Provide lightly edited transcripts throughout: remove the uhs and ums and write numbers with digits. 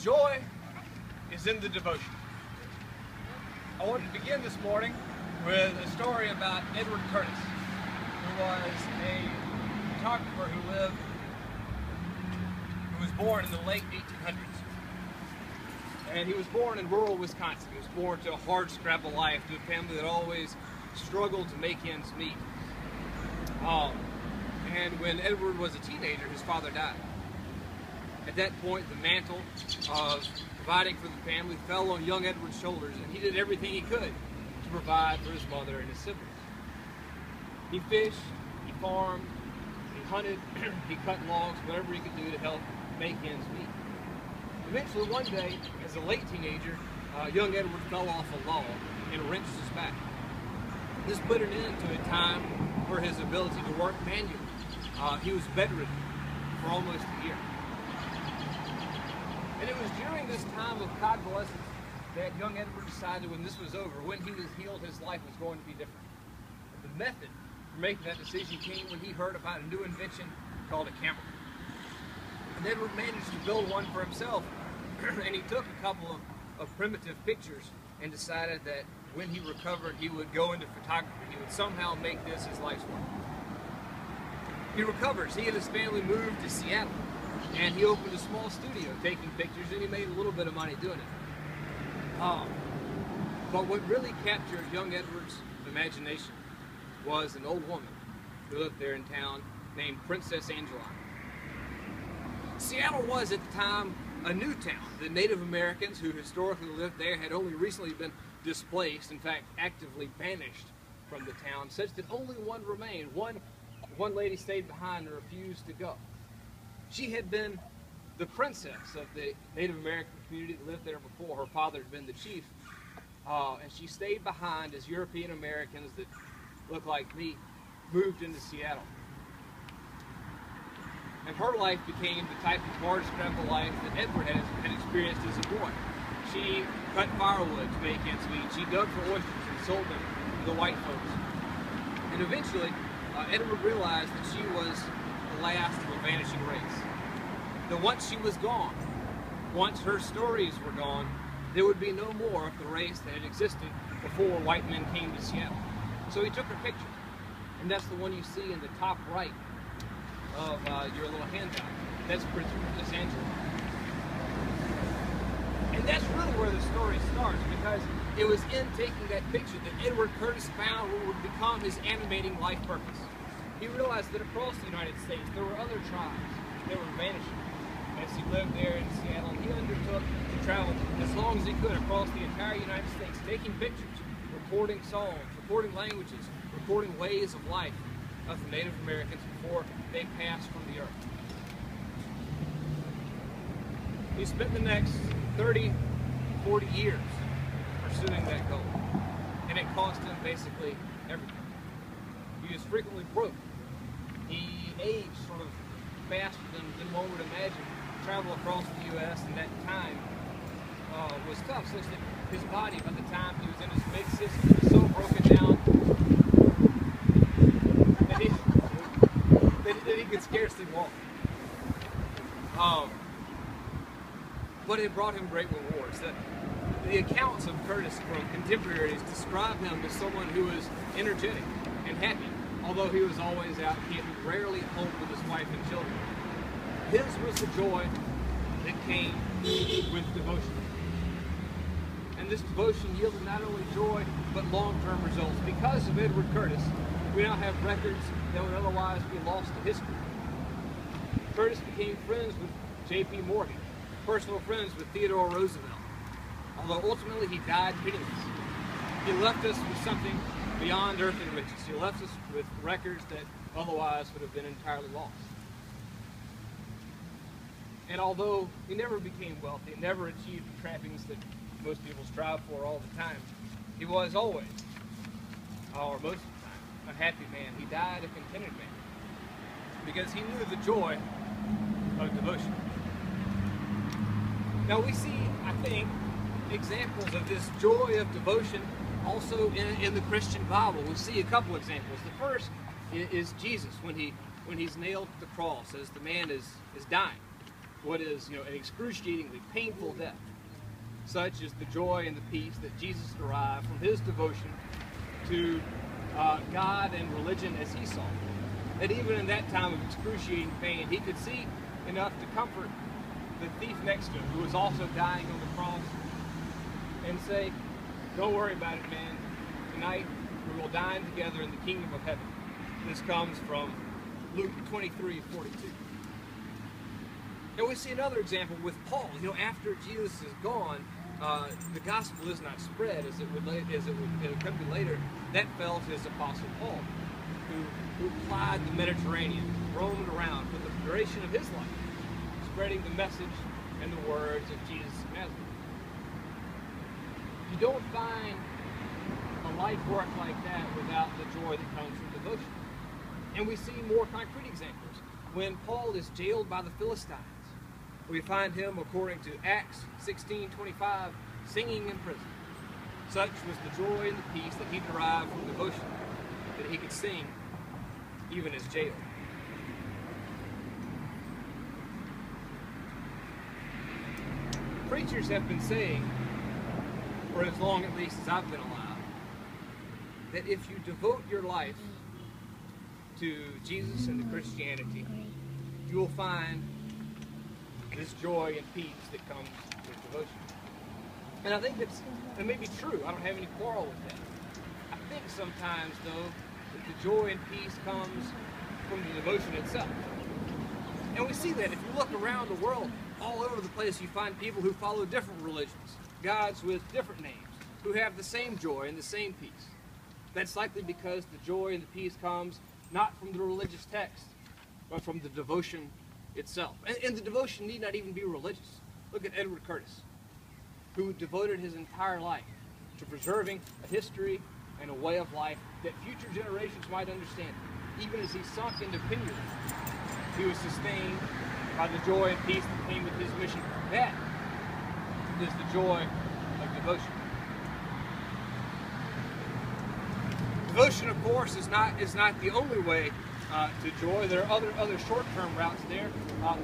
joy is in the devotion. I want to begin this morning with a story about Edward Curtis, who was a photographer who was born in the late 1800s. And he was born in rural Wisconsin. He was born to a hard scrabble life, to a family that always struggled to make ends meet. And when Edward was a teenager, his father died. At that point, the mantle of providing for the family fell on young Edward's shoulders, and he did everything he could to provide for his mother and his siblings. He fished, he farmed, he hunted, he cut logs, whatever he could do to help make ends meet. Eventually, one day, as a late teenager, young Edward fell off a log and wrenched his back. This put an end to a time for his ability to work manually. He was bedridden for almost a year. And it was during this time of convalescence that young Edward decided when this was over, when he was healed, his life was going to be different. The method for making that decision came when he heard about a new invention called a camera. And Edward managed to build one for himself, and he took a couple of primitive pictures and decided that when he recovered, he would go into photography. He would somehow make this his life's work. He recovers. He and his family moved to Seattle, and he opened a small studio taking pictures, and he made a little bit of money doing it. But what really captured young Edward's imagination was an old woman who lived there in town named Princess Angela. Seattle was at the time a new town. The Native Americans who historically lived there had only recently been displaced, in fact actively banished from the town, such that only one remained. One lady stayed behind and refused to go. She had been the princess of the Native American community that lived there before. Her father had been the chief, and she stayed behind as European Americans that looked like me moved into Seattle. And her life became the type of hard scrabble life that Edward had experienced as a boy. She cut firewood to make ends meet. She dug for oysters and sold them to the white folks. And eventually, Edward realized that she was the last of a vanishing race. That once she was gone, once her stories were gone, there would be no more of the race that had existed before white men came to Seattle. So he took her picture, and that's the one you see in the top right of your little handout. That's Princess Angela. And that's really where the story starts, because it was in taking that picture that Edward Curtis found what would become his animating life purpose. He realized that across the United States there were other tribes that were vanishing. As he lived there in Seattle, he undertook to travel as long as he could across the entire United States, taking pictures, recording songs, recording languages, recording ways of life of the Native Americans before they passed from the earth. He spent the next 30, 40 years pursuing that goal, and it cost him basically everything. He was frequently broke. He aged sort of faster than one would imagine. Travel across the U.S. in that time was tough, such that his body, by the time he was in his mid-60s, was so broken down that he could scarcely walk. But it brought him great rewards. The accounts of Curtis from contemporaries describe him as someone who was energetic and happy, although he was always out camping, rarely at home with his wife and children. His was the joy that came with devotion. And this devotion yielded not only joy, but long-term results. Because of Edward Curtis, we now have records that would otherwise be lost to history. Curtis became friends with J.P. Morgan, personal friends with Theodore Roosevelt, although ultimately he died penniless. He left us with something beyond earthly riches. He left us with records that otherwise would have been entirely lost. And although he never became wealthy, never achieved the trappings that most people strive for all the time, he was always, or most of the time, a happy man. He died a contented man because he knew the joy of devotion. Now we see, I think, examples of this joy of devotion also in the Christian Bible. We see a couple examples. The first is Jesus when he's nailed to the cross as the man is dying. what is, an excruciatingly painful death. Such is the joy and the peace that Jesus derived from his devotion to God and religion as he saw it. That even in that time of excruciating pain, he could see enough to comfort the thief next to him, who was also dying on the cross, and say, don't worry about it, man. Tonight we will dine together in the kingdom of heaven. This comes from Luke 23:42. And we see another example with Paul. After Jesus is gone, the gospel is not spread as it could be later. That fell to his apostle Paul, who plied the Mediterranean, roamed around for the duration of his life, spreading the message and the words of Jesus of Nazareth. You don't find a life work like that without the joy that comes from devotion. And we see more concrete examples. When Paul is jailed by the Philistines, we find him, according to Acts 16:25, singing in prison. Such was the joy and the peace that he derived from devotion, that he could sing even as jailed. Preachers have been saying, for as long at least as I've been alive, that if you devote your life to Jesus and to Christianity, you will find this joy and peace that comes with devotion. And I think that may be true. I don't have any quarrel with that. I think sometimes, though, that the joy and peace comes from the devotion itself. And we see that if you look around the world, all over the place you find people who follow different religions, gods with different names, who have the same joy and the same peace. That's likely because the joy and the peace comes not from the religious text, but from the devotion itself. And the devotion need not even be religious. Look at Edward Curtis, who devoted his entire life to preserving a history and a way of life that future generations might understand. Even as he sunk into penury, he was sustained by the joy and peace that came with his mission. That is the joy of devotion. Devotion, of course, is not the only way to joy. There are other short-term routes there.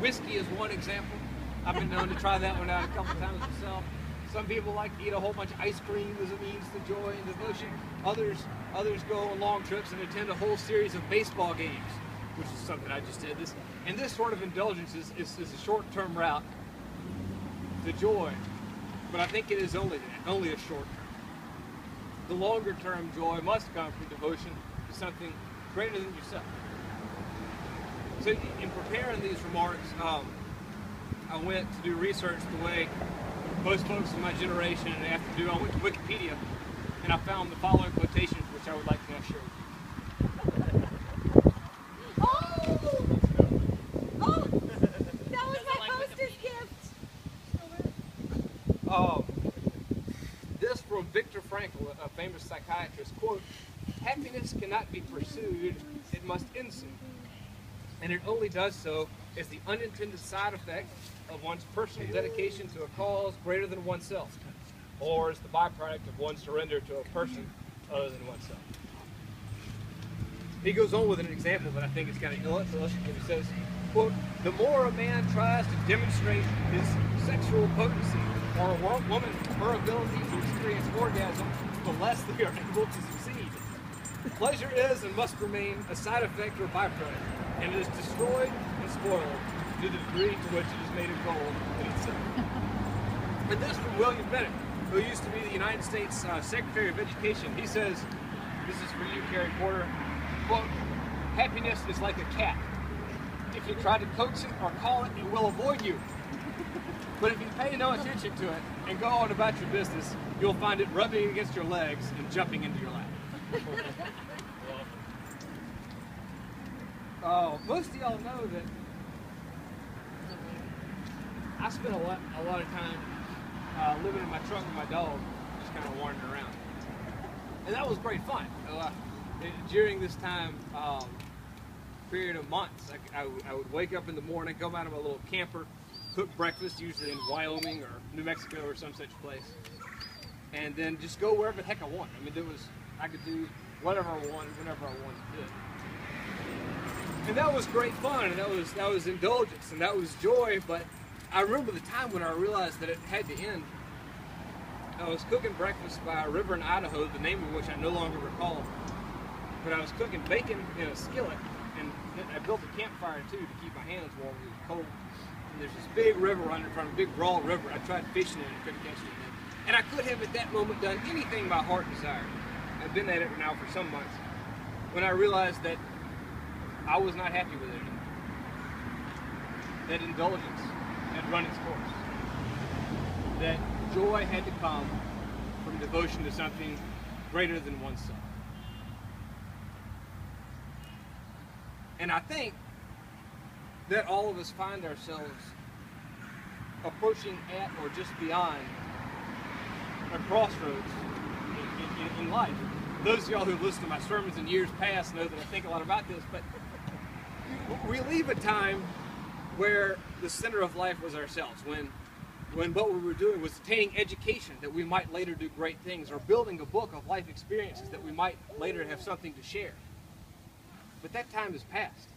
Whiskey is one example. I've been known to try that one out a couple times myself. Some people like to eat a whole bunch of ice cream as a means to joy and devotion. Others go on long trips and attend a whole series of baseball games, which is something I just did. This sort of indulgence is a short-term route to joy, but I think it is only a short term. The longer-term joy must come from devotion to something greater than yourself. So in preparing these remarks, I went to do research the way most folks in my generation have to do. I went to Wikipedia, and I found the following quotations, which I would like to now share with you. This from Viktor Frankl, a famous psychiatrist, quote, "Happiness cannot be pursued, it must ensue. And it only does so as the unintended side effect of one's personal dedication to a cause greater than oneself, or as the byproduct of one's surrender to a person other than oneself." He goes on with an example that I think is kind of illustrative. He says, quote, "The more a man tries to demonstrate his sexual potency, or a woman her ability to experience orgasm, the less they are able to succeed. Pleasure is and must remain a side effect or byproduct, and it is destroyed and spoiled to the degree to which it is made a goal in itself." And this from William Bennett, who used to be the United States Secretary of Education. He says, this is for you, Carrie Porter, quote, "Happiness is like a cat. If you try to coax it or call it, it will avoid you. But if you pay no attention to it and go on about your business, you'll find it rubbing against your legs and jumping into your lap." Most of y'all know that I spent a lot of time living in my truck with my dog, just kind of wandering around. And that was great fun. During this time, period of months, I would wake up in the morning, go out of my little camper, cook breakfast, usually in Wyoming or New Mexico or some such place, and then just go wherever the heck I want. I mean, I could do whatever I wanted, whenever I wanted to do it. And that was great fun, and that was indulgence, and that was joy, but I remember the time when I realized that it had to end. I was cooking breakfast by a river in Idaho, the name of which I no longer recall. But I was cooking bacon in a skillet, and I built a campfire too to keep my hands warm. It was cold. And there's this big river running in front of a big broad river. I tried fishing it and couldn't catch anything. And I could have at that moment done anything my heart desired. I've been at it now for some months. When I realized that I was not happy with it anymore. That indulgence had run its course. That joy had to come from devotion to something greater than oneself. And I think that all of us find ourselves approaching at or just beyond a crossroads in life. Those of y'all who have listened to my sermons in years past know that I think a lot about this, but we leave a time where the center of life was ourselves, when what we were doing was attaining education that we might later do great things, or building a book of life experiences that we might later have something to share. But that time is past,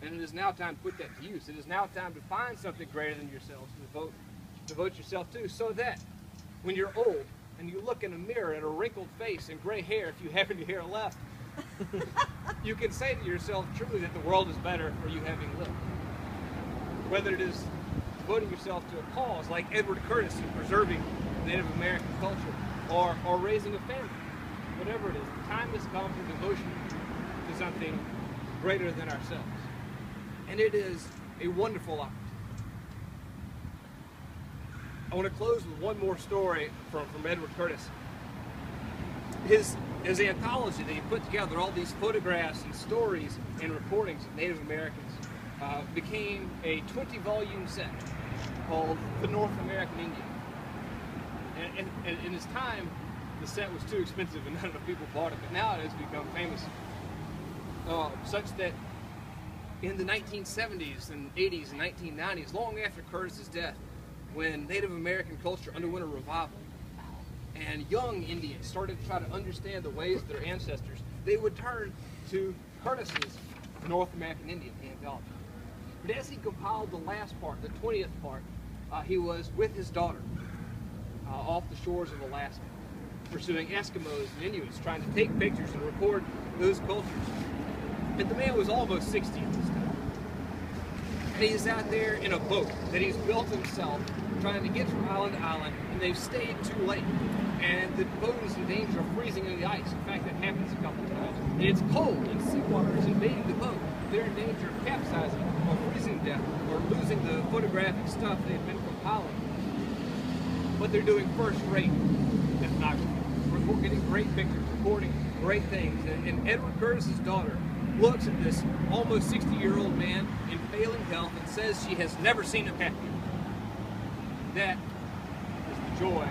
and it is now time to put that to use. It is now time to find something greater than yourselves to devote yourself to, so that when you're old and you look in a mirror at a wrinkled face and gray hair, if you have any hair left, you can say to yourself truly that the world is better for you having lived. Whether it is devoting yourself to a cause like Edward Curtis in preserving Native American culture, or raising a family, whatever it is, the time has come for devotion to something greater than ourselves. And it is a wonderful opportunity. I want to close with one more story from Edward Curtis. His anthology that he put together, all these photographs and stories and recordings of Native Americans, became a 20-volume set called The North American Indian. And in his time, the set was too expensive and not enough people bought it, but now it has become famous. Such that in the 1970s and 80s and 1990s, long after Curtis's death, when Native American culture underwent a revival, and young Indians started to try to understand the ways of their ancestors, they would turn to Curtis's North American Indian anthology. But as he compiled the last part, the 20th part, he was with his daughter off the shores of Alaska, pursuing Eskimos and Inuits, trying to take pictures and record those cultures. And the man was almost 60 at this time. And he's out there in a boat that he's built himself, trying to get from island to island, and they've stayed too late. And the boat is in danger of freezing in the ice. In fact, that happens a couple of times. And it's cold, and seawater is invading the boat. They're in danger of capsizing, or freezing to death, or losing the photographic stuff they've been compiling. But they're doing first-rate ethnography. We're getting great pictures, recording great things. And Edward Curtis's daughter looks at this almost 60-year-old man in failing health and says she has never seen him happier. That is the joy